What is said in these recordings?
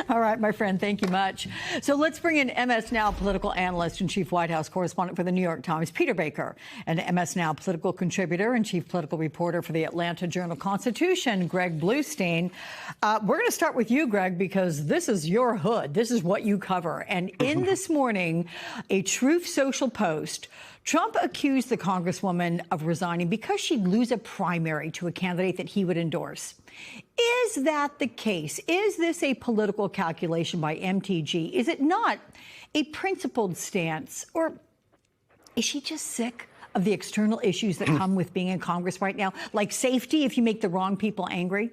All right, my friend, thank you much. So let's bring in MS Now political analyst and chief White House correspondent for the New York Times, Peter Baker, and MS Now political contributor and chief political reporter for the Atlanta Journal-Constitution, Greg Bluestein. We're going to start with you, Greg, because this is your hood. This is what you cover. And in this morning, a Truth Social post, Trump accused the Congresswoman of resigning because she'd lose a primary to a candidate that he would endorse. Is that the case? Is this a political calculation by MTG? Is it not a principled stance? Or is she just sick of the external issues that come with being in Congress right now, like safety if you make the wrong people angry?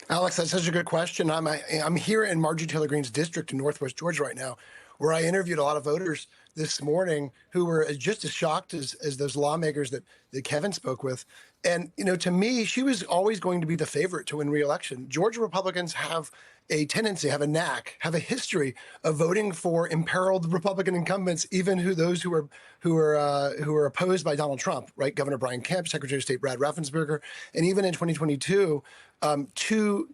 Alex, that's such a good question. I'm here in Marjorie Taylor Greene's district in Northwest Georgia right now, where I interviewed a lot of voters this morning who were just as shocked as those lawmakers that Kevin spoke with. And, you know, to me, she was always going to be the favorite to win re-election. Georgia Republicans have a tendency, have a knack, have a history of voting for imperiled Republican incumbents, even those who are opposed by Donald Trump, right? Governor Brian Kemp, Secretary of State Brad Raffensperger, and even in 2022, two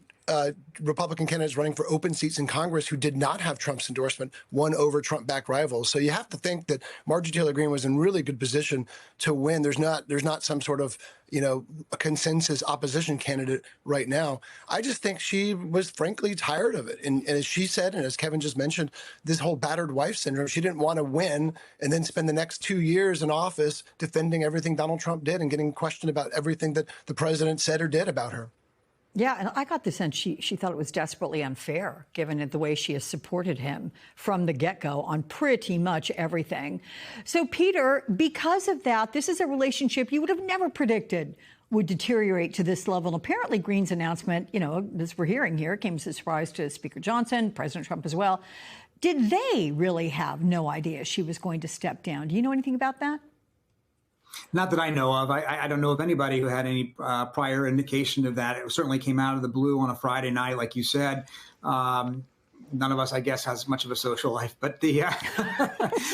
Republican candidates running for open seats in Congress who did not have Trump's endorsement won over Trump-backed rivals. So you have to think that Marjorie Taylor Greene was in really good position to win. There's not some sort of, you know, a consensus opposition candidate right now. I just think she was frankly tired of it. And as she said, and as Kevin just mentioned, this whole battered wife syndrome, she didn't want to win and then spend the next 2 years in office defending everything Donald Trump did and getting questioned about everything that the president said or did about her. Yeah, and I got the sense she thought it was desperately unfair, given the way she has supported him from the get-go on pretty much everything. So, Peter, because of that, this is a relationship you would have never predicted would deteriorate to this level. And apparently, Greene's announcement, you know, as we're hearing here, came as a surprise to Speaker Johnson, President Trump as well. Did they really have no idea she was going to step down? Do you know anything about that? Not that I know of. I don't know of anybody who had any prior indication of that. It certainly came out of the blue on a Friday night, like you said. None of us, I guess, has much of a social life. But the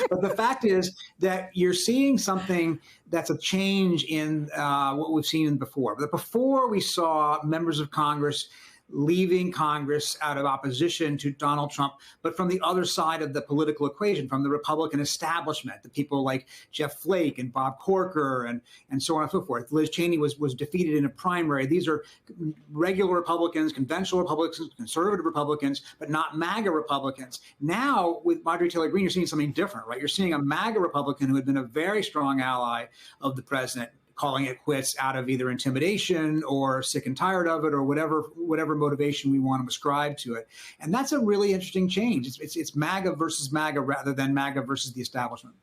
but the fact is that you're seeing something that's a change in what we've seen before. But before we saw members of Congress leaving Congress out of opposition to Donald Trump, but from the other side of the political equation, from the Republican establishment, the people like Jeff Flake and Bob Corker and so on and so forth. Liz Cheney was defeated in a primary. These are regular Republicans, conventional Republicans, conservative Republicans, but not MAGA Republicans. Now, with Marjorie Taylor Greene, you're seeing something different, right? You're seeing a MAGA Republican who had been a very strong ally of the president, calling it quits out of either intimidation or sick and tired of it or whatever motivation we want to ascribe to it. And that's a really interesting change. It's MAGA versus MAGA rather than MAGA versus the establishment.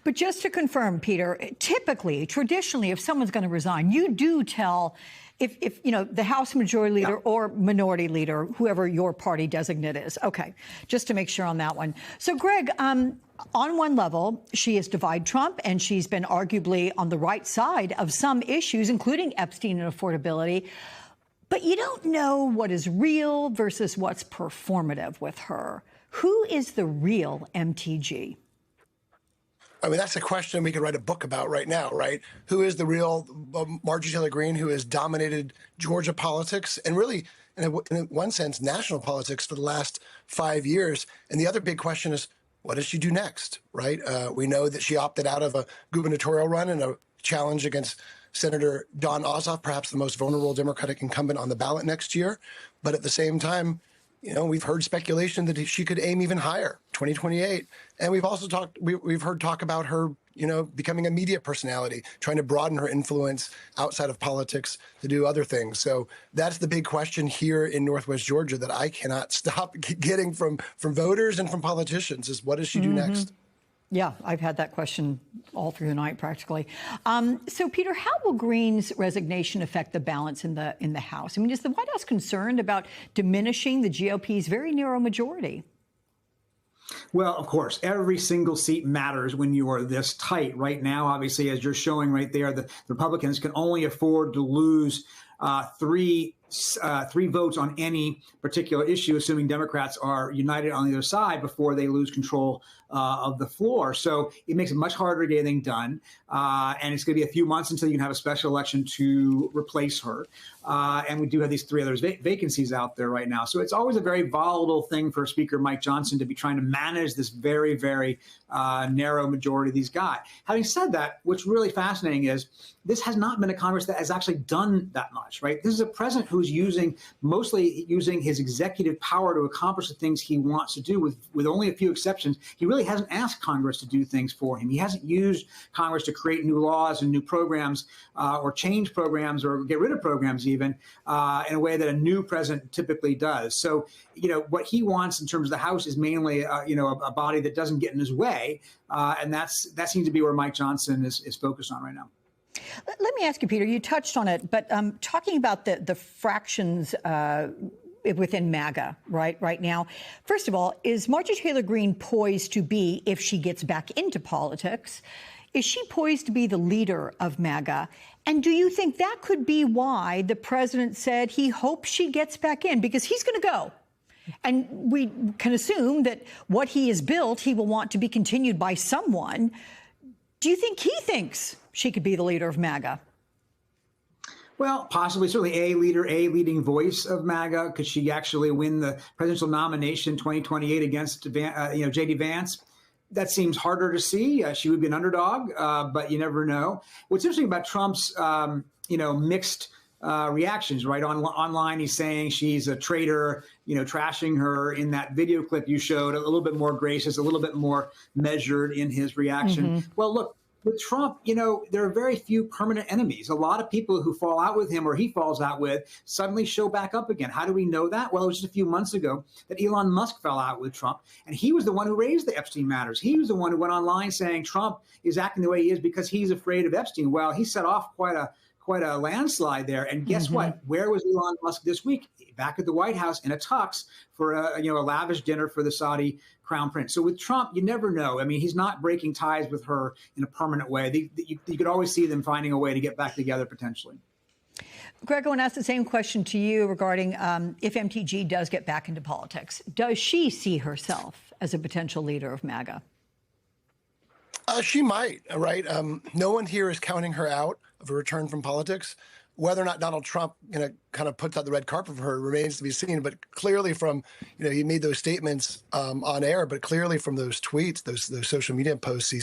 But just to confirm, Peter, typically, traditionally, if someone's going to resign, you do tell if you know, the House Majority Leader or Minority Leader, whoever your party designate is. Okay, just to make sure on that one. So, Greg, on one level, she has divided Trump, and she's been arguably on the right side of some issues, including Epstein and affordability. But you don't know what is real versus what's performative with her. Who is the real MTG? I mean, that's a question we could write a book about right now, right? Who is the real Marjorie Taylor Greene, who has dominated Georgia politics and really, in one sense, national politics for the last 5 years? And the other big question is, what does she do next, right? We know that she opted out of a gubernatorial run and a challenge against Senator Don Ossoff, perhaps the most vulnerable Democratic incumbent on the ballot next year. But at the same time, you know, we've heard speculation that she could aim even higher, 2028. And we've also we've heard talk about her, you know, becoming a media personality, trying to broaden her influence outside of politics to do other things. So that's the big question here in Northwest Georgia that I cannot stop getting from voters and from politicians is, what does she do next? Yeah, I've had that question all through the night, practically. So, Peter, how will Greene's resignation affect the balance in the House? I mean, is the White House concerned about diminishing the GOP's very narrow majority? Well, of course, every single seat matters when you are this tight. Right now, obviously, as you're showing right there, the Republicans can only afford to lose 3 three votes on any particular issue, assuming Democrats are united on the other side before they lose control of the floor. So it makes it much harder to get anything done. And it's going to be a few months until you can have a special election to replace her. And we do have these three other vacancies out there right now. So it's always a very volatile thing for Speaker Mike Johnson to be trying to manage this very, very narrow majority he's got. Having said that, what's really fascinating is this has not been a Congress that has actually done that much, right? This is a president who's mostly using his executive power to accomplish the things he wants to do with only a few exceptions. He really hasn't asked Congress to do things for him. He hasn't used Congress to create new laws and new programs or change programs or get rid of programs even in a way that a new president typically does. So, what he wants in terms of the House is mainly, a body that doesn't get in his way. And that seems to be where Mike Johnson is focused on right now. Let me ask you, Peter, you touched on it, but talking about the fractions within MAGA right now, first of all, is Marjorie Taylor Greene poised to be, if she gets back into politics, is she poised to be the leader of MAGA? And do you think that could be why the president said he hopes she gets back in? Because he's going to go. And we can assume that what he has built, he will want to be continued by someone. Do you think he thinks she could be the leader of MAGA? Well, possibly, certainly a leading voice of MAGA. Could she actually win the presidential nomination 2028 against, J.D. Vance? That seems harder to see. She would be an underdog, but you never know. What's interesting about Trump's, mixed reactions, right? Online, he's saying she's a traitor, trashing her. In that video clip you showed, a little bit more gracious, a little bit more measured in his reaction. Mm-hmm. Well, look, with Trump, there are very few permanent enemies. A lot of people who fall out with him or he falls out with suddenly show back up again. How do we know that? Well, it was just a few months ago that Elon Musk fell out with Trump, and he was the one who raised the Epstein matters. He was the one who went online saying Trump is acting the way he is because he's afraid of Epstein. Well, he set off quite a landslide there. And guess what? Where was Elon Musk this week? Back at the White House in a tux for a lavish dinner for the Saudi crown prince. So with Trump, you never know. I mean, he's not breaking ties with her in a permanent way. You could always see them finding a way to get back together potentially. Greg, I want to ask the same question to you regarding if MTG does get back into politics. Does she see herself as a potential leader of MAGA? She might, right? No one here is counting her out of a return from politics. Whether or not Donald Trump, kind of puts out the red carpet for her remains to be seen. But clearly from, he made those statements on air, but clearly from those tweets, those social media posts, he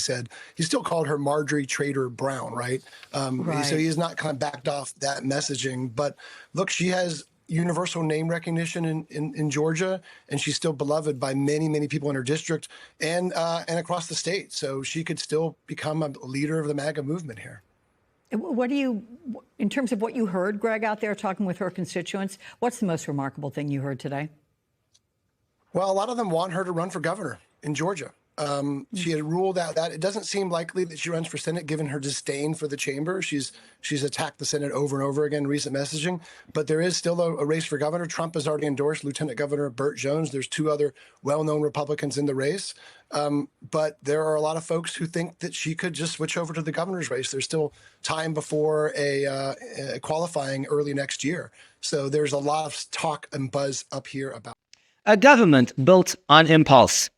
still called her Marjorie Trader Brown, right? Right. So he's not kind of backed off that messaging. But look, she has universal name recognition in Georgia, and she's still beloved by many, many people in her district and across the state. So she could still become a leader of the MAGA movement here. What do you, in terms of what you heard, Greg, out there talking with her constituents, what's the most remarkable thing you heard today? Well, a lot of them want her to run for governor in Georgia. She had ruled out that it doesn't seem likely that she runs for Senate, given her disdain for the chamber. She's attacked the Senate over and over again in recent messaging, but there is still a race for governor. Trump has already endorsed Lieutenant Governor Burt Jones. There's two other well-known Republicans in the race, but there are a lot of folks who think that she could just switch over to the governor's race. There's still time before a qualifying early next year. So there's a lot of talk and buzz up here about a government built on impulse.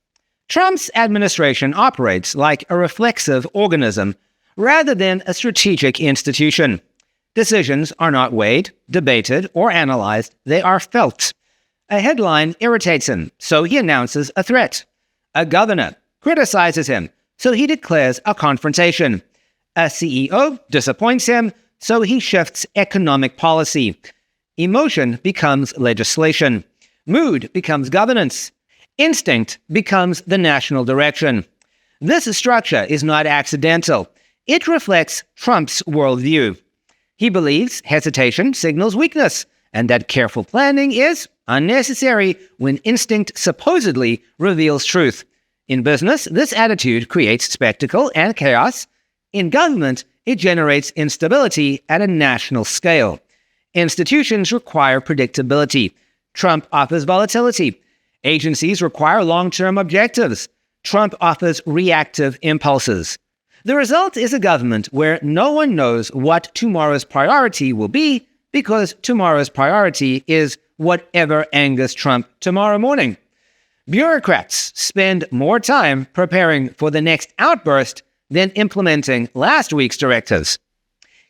Trump's administration operates like a reflexive organism rather than a strategic institution. Decisions are not weighed, debated, or analyzed. They are felt. A headline irritates him, so he announces a threat. A governor criticizes him, so he declares a confrontation. A CEO disappoints him, so he shifts economic policy. Emotion becomes legislation. Mood becomes governance. Instinct becomes the national direction. This structure is not accidental. It reflects Trump's worldview. He believes hesitation signals weakness, and that careful planning is unnecessary when instinct supposedly reveals truth. In business, this attitude creates spectacle and chaos. In government, it generates instability at a national scale. Institutions require predictability. Trump offers volatility. Agencies require long-term objectives. Trump offers reactive impulses. The result is a government where no one knows what tomorrow's priority will be because tomorrow's priority is whatever angers Trump tomorrow morning. Bureaucrats spend more time preparing for the next outburst than implementing last week's directives.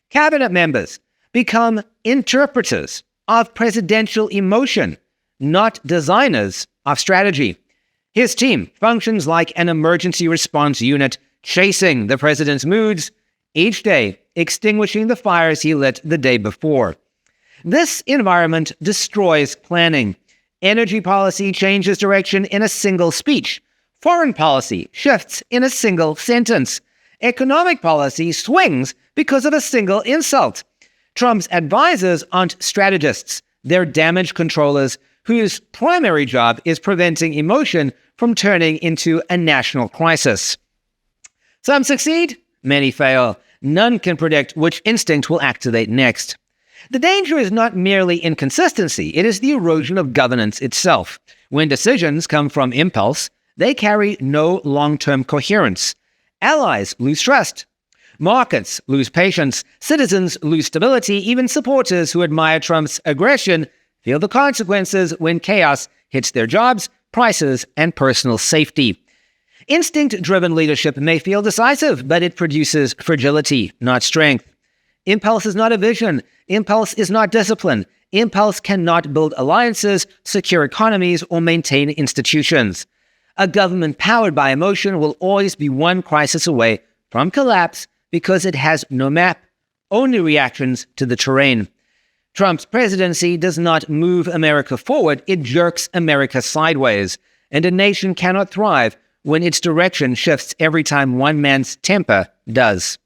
Cabinet members become interpreters of presidential emotion, not designers of strategy. His team functions like an emergency response unit, chasing the president's moods, each day extinguishing the fires he lit the day before. This environment destroys planning. Energy policy changes direction in a single speech. Foreign policy shifts in a single sentence. Economic policy swings because of a single insult. Trump's advisors aren't strategists. They're damage controllers whose primary job is preventing emotion from turning into a national crisis. Some succeed, many fail. None can predict which instinct will activate next. The danger is not merely inconsistency, it is the erosion of governance itself. When decisions come from impulse, they carry no long-term coherence. Allies lose trust. Markets lose patience. Citizens lose stability. Even supporters who admire Trump's aggression feel the consequences when chaos hits their jobs, prices, and personal safety. Instinct-driven leadership may feel decisive, but it produces fragility, not strength. Impulse is not a vision. Impulse is not discipline. Impulse cannot build alliances, secure economies, or maintain institutions. A government powered by emotion will always be one crisis away from collapse because it has no map, only reactions to the terrain. Trump's presidency does not move America forward, it jerks America sideways. And a nation cannot thrive when its direction shifts every time one man's temper does.